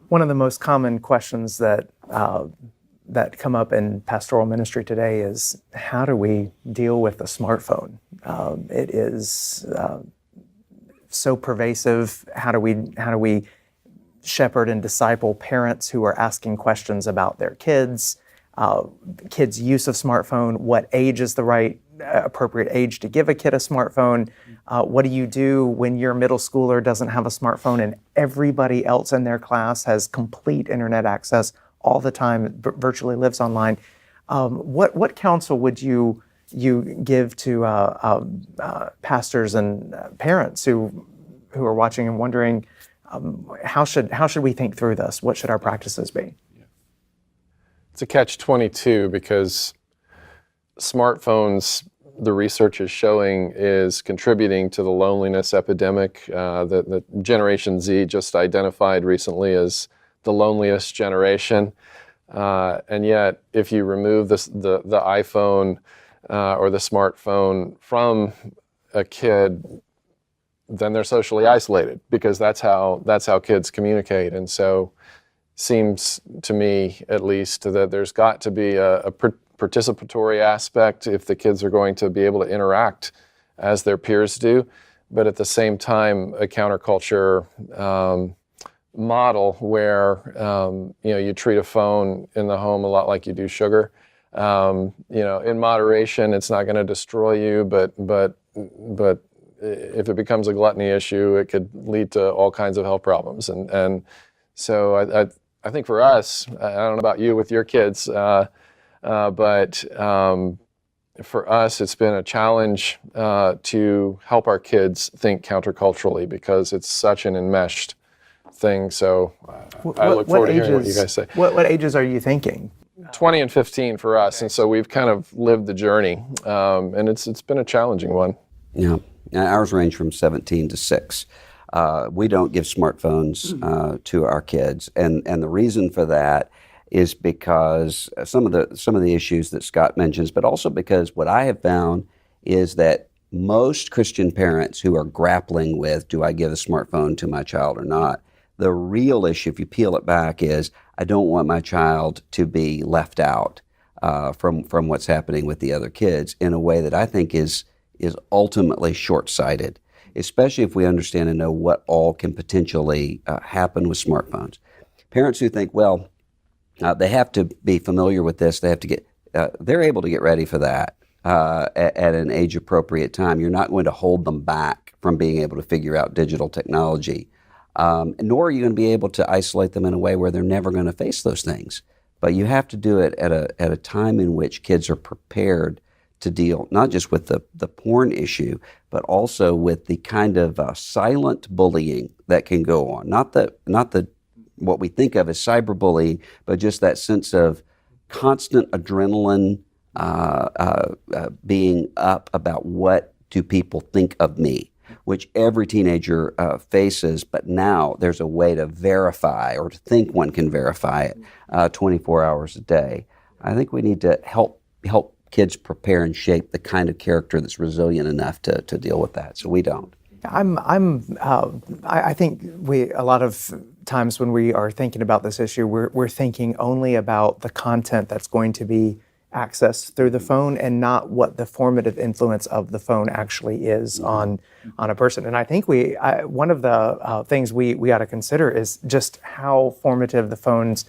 One of the most common questions that come up in pastoral ministry today is, how do we deal with the smartphone? It is so pervasive. How do we shepherd and disciple parents who are asking questions about their kids' use of smartphone? What age is the right appropriate age to give a kid a smartphone? What do you do when your middle schooler doesn't have a smartphone and everybody else in their class has complete internet access all the time, virtually lives online? What counsel would you give to pastors and parents who are watching and wondering, how should we think through this? What should our practices be? It's a catch-22 because smartphones, the research is showing, is contributing to the loneliness epidemic that Generation Z just identified recently as the loneliest generation. And yet, if you remove the iPhone or the smartphone from a kid, then they're socially isolated, because that's how kids communicate. And so, seems to me, at least, that there's got to be a participatory aspect if the kids are going to be able to interact as their peers do, but at the same time, a counterculture model where you treat a phone in the home a lot like you do sugar. In moderation, it's not going to destroy you, but if it becomes a gluttony issue, it could lead to all kinds of health problems. And so I think for us, I don't know about you with your kids, but for us, it's been a challenge to help our kids think counterculturally, because it's such an enmeshed thing. So I look forward to hearing what you guys say. What ages are you thinking? 20 and 15 for us, and so we've kind of lived the journey, and it's been a challenging one. Yeah, ours range from 17 to 6. We don't give smartphones to our kids, and the reason for that is because some of the issues that Scott mentions, but also because what I have found is that most Christian parents who are grappling with, do I give a smartphone to my child or not, the real issue, if you peel it back, is I don't want my child to be left out from what's happening with the other kids in a way that I think is ultimately short-sighted, especially if we understand and know what all can potentially happen with smartphones. Parents who think, well, they have to be familiar with this, they have to get, they're able to get ready for that at an age-appropriate time. You're not going to hold them back from being able to figure out digital technology, nor are you going to be able to isolate them in a way where they're never going to face those things. But you have to do it at a time in which kids are prepared to deal not just with the porn issue, but also with the kind of silent bullying that can go on. Not the what we think of as cyberbullying, but just that sense of constant adrenaline being up about what do people think of me, which every teenager faces, but now there's a way to verify, or to think one can verify it 24 hours a day. I think we need to help kids prepare and shape the kind of character that's resilient enough to deal with that. So we don't. I think a lot of times when we are thinking about this issue, we're thinking only about the content that's going to be accessed through the phone, and not what the formative influence of the phone actually is on a person. And I think one of the things we ought to consider is just how formative the phones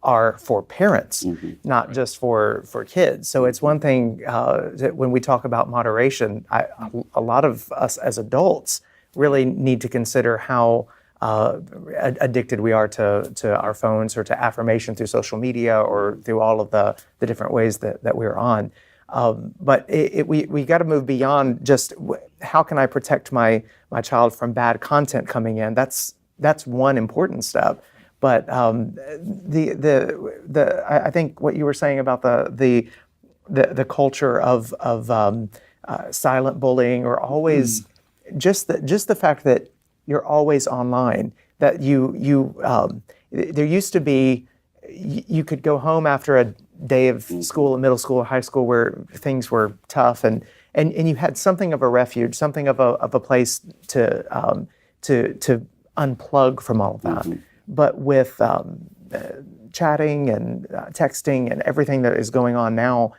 are for parents, not just for kids. So it's one thing that when we talk about moderation, a lot of us as adults really need to consider how addicted we are to our phones, or to affirmation through social media, or through all of the different ways that we're on. But we got to move beyond just how can I protect my child from bad content coming in. That's one important step. But I think what you were saying about the culture of silent bullying, or always just the fact that you're always online, that there used to be, you could go home after a day of school, middle school, high school, where things were tough, and you had something of a refuge, something of a place to unplug from all of that. But with chatting and texting and everything that is going on now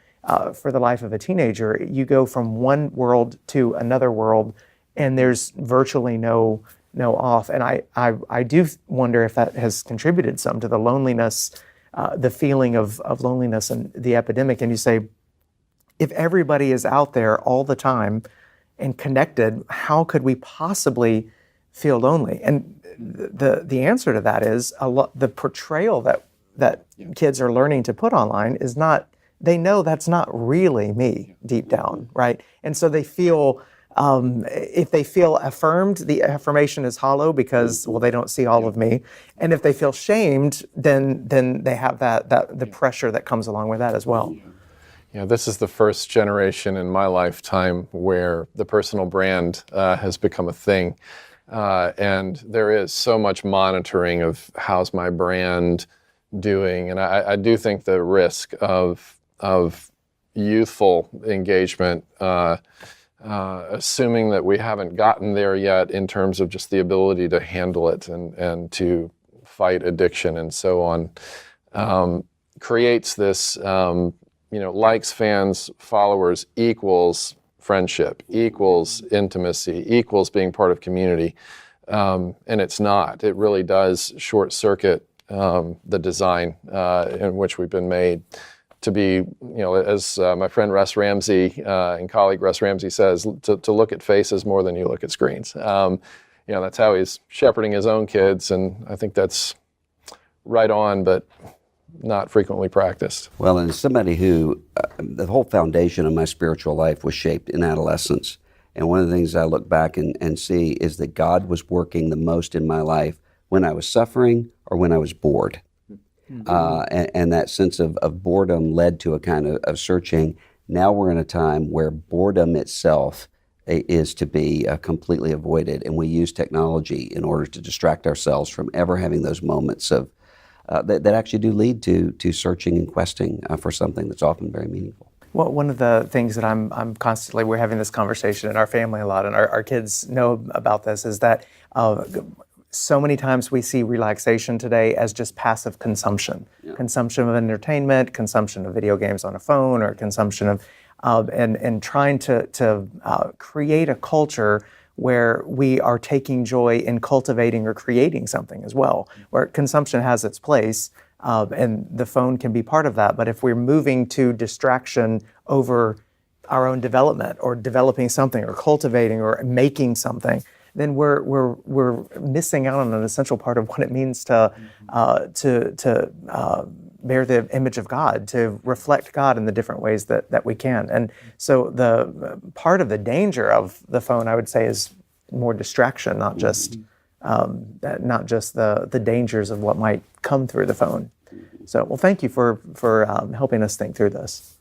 for the life of a teenager, you go from one world to another world, and there's virtually no off. And I do wonder if that has contributed some to the loneliness, the feeling of loneliness and the epidemic. And you say, if everybody is out there all the time and connected, how could we possibly feel lonely? And the answer to that is the portrayal that kids are learning to put online is not, they know that's not really me deep down, right? And so they feel, if they feel affirmed, the affirmation is hollow because, well, they don't see all of me. And if they feel shamed, then they have the pressure that comes along with that as well. Yeah, this is the first generation in my lifetime where the personal brand has become a thing. And there is so much monitoring of how's my brand doing. And I do think the risk of youthful engagement, assuming that we haven't gotten there yet in terms of just the ability to handle it and to fight addiction and so on, creates this, likes, fans, followers equals friendship, equals intimacy, equals being part of community. And it's not. It really does short circuit the design in which we've been made to be, as my friend Russ Ramsey and colleague Russ Ramsey says, to look at faces more than you look at screens. That's how he's shepherding his own kids, and I think that's right on, but not frequently practiced. Well, and as somebody who, the whole foundation of my spiritual life was shaped in adolescence. And one of the things I look back and see is that God was working the most in my life when I was suffering or when I was bored. And that sense of boredom led to a kind of searching. Now we're in a time where boredom itself is to be completely avoided. And we use technology in order to distract ourselves from ever having those moments of that actually do lead to searching and questing for something that's often very meaningful. Well, one of the things that I'm constantly, we're having this conversation in our family a lot, and our kids know about this, is that so many times we see relaxation today as just passive consumption. Yeah. Consumption of entertainment, consumption of video games on a phone, or consumption of, and trying to create a culture where we are taking joy in cultivating or creating something as well, where consumption has its place, and the phone can be part of that. But if we're moving to distraction over our own development, or developing something, or cultivating, or making something, then we're missing out on an essential part of what it means to bear the image of God, to reflect God in the different ways that we can. And so the part of the danger of the phone, I would say, is more distraction, not just the dangers of what might come through the phone. So, well, thank you for helping us think through this.